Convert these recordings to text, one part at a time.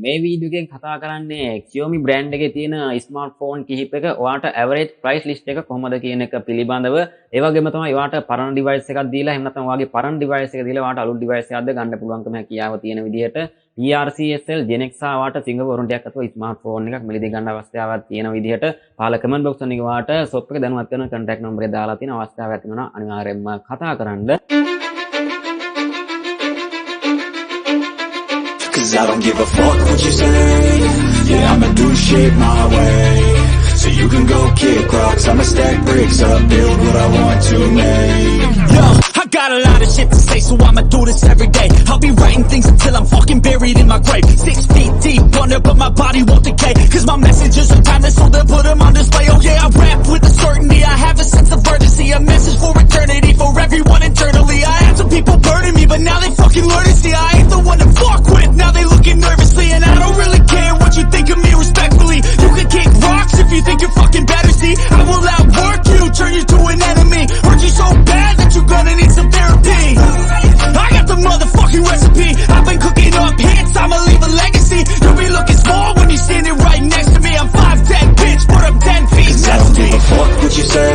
මේ වීඩියෝ එකෙන් කතා කරන්නේ xiaomi brand එකේ තියෙන smartphone කිහිපයක ඔයාට average price list එක කොහොමද කියන එක පිළිබඳව ඒ වගේම තමයි ඔයාට පරණ device එකක් දීලා එහෙම නැත්නම් ඔයාගේ පරණ device එක දීලා ඔයාට අලුත් device එකක්ද ගන්න පුළුවන්කම හැකියාව තියෙන විදිහට TRCSL Gen X ඔයාට සිංගල් වොරන්ටියක් අතව smartphone එකක් මිලදී ගන්න අවස්ථාවක් තියෙන විදිහට පහළ comment box එකේ ඔයාට shop එක දැනුවත් කරන contact number එක දාලා තියෙන අවස්ථාවක් තියෙනවා අනිවාර්යයෙන්ම කතා කරන්න. Cause I don't give a fuck what you say. Yeah, I'ma do shit my way. So you can go kick rocks, I'ma stack bricks up, build what I want to make. Yo, I got a lot of shit to say, so I'ma do this every day. I'll be writing things until I'm fucking buried in my grave. 6 feet deep under, but my body won't decay. Cause my messages are timeless, so they'll put them on display. Oh yeah, I rap with a certainty, I have a sense of urgency. A message for eternity, for everyone internally. I had some people burning me, but now they fucking learn to see I ain't the one to fuck with. Now they looking nervously, and I don't really care what you think of me respectfully. You can kick rocks if you think you're fucking better, see. I will outwork you, turn you to an enemy. Hurt you so bad that you're gonna need some therapy. I got the motherfucking recipe. I've been cooking up hits, I'ma leave a legacy. You'll be looking small when you're standing right next to me. I'm 5'10", bitch, but I'm 10 feet. Cause I don't give a fuck what you say.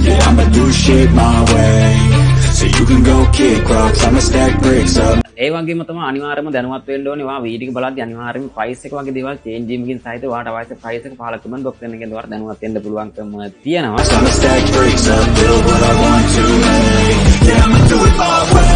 Yeah, I'ma do shit my way. So you can go kick rocks, I'ma stack bricks up. ඒ වගේම තමයි අනිවාර්යයෙන්ම දැනුවත් වෙන්න ඕනේ ඔයා video එක බලද්දී අනිවාර්යයෙන්ම price එක වගේ දේවල් change වීමකින් සහිතව ඔයාට අවශ්‍ය price එක පහළ comment box එකෙන් දුවර දැනුවත් වෙන්න පුළුවන්කම තියෙනවා. I'ma stack bricks up, build what I want to make. Yeah, I'ma do it my way.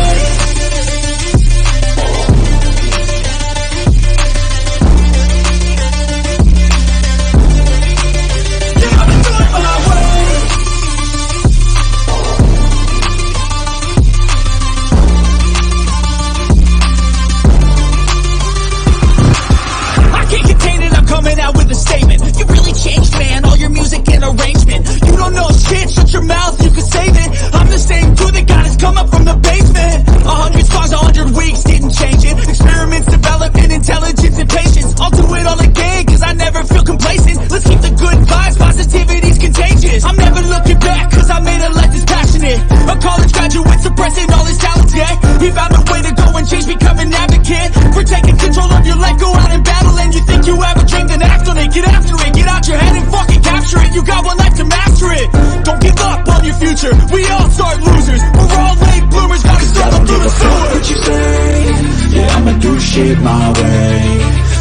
Coming out with a statement. You really changed, man. All your music and arrangement. You don't know shit. Shut your mouth. You can save it. I'm the same dude that got his come up from the basement. 100 songs, 100 weeks didn't change it. Experiments, development, intelligence, and patience. I'll do it all again, cause I never feel complacent. Let's keep the good vibes. Positivity's contagious. I'm never looking back, cause I made a life that's passionate. A college graduate suppressing all his talents, yeah. He found a way to go and change, become an advocate. For taking control of your life, go out and battle. And you think you have a dream, then act on it. Get after it, get out your head and fucking capture it. You got one life to master it. Don't give up on your future. We all start losers. We're all late bloomers, gotta start up through the sewer. What you say? Yeah, I'ma do shit my way.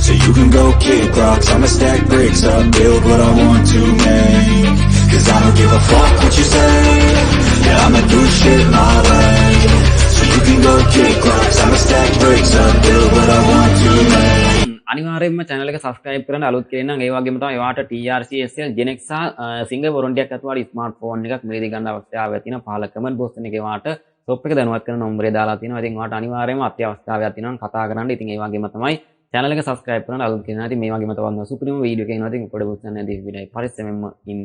So you can go kick rocks, I'ma stack bricks up, build what I want to make. Cause I don't give a fuck what you say. Yeah, I'ma do shit my way. So you can go kick rocks, I'ma stack bricks up, build what I want to make. අනිවාර්යයෙන්ම channel එක subscribe කරන්න අලුත් කෙනෙක් නම් ඒ වගේම තමයි ඔයාට TRCSL Gen X සහ සිංගල් වොරන්ටියක් අතවාරි smartphone එකක් මිලදී ගන්න අවස්ථාවක් තියෙනවා. පහළ comment box එකේ ඔයාට shop එක දැනුවත් කරන නම්බරය දාලා තියෙනවා. ඉතින් ඔයාට අනිවාර්යයෙන්ම අත්‍යවශ්‍යතාවයක් තියෙනවා කතා කරන්න. ඉතින් ඒ වගේම තමයි channel එක subscribe කරන්න අලුත් කෙනා. ඉතින් මේ වගේම තවත් සුපිරිම වීඩියෝ එකක් එනවා. ඉතින් පොඩ පුතන් නැදී විඩයි පරිස්සමෙන්ම ඉන්න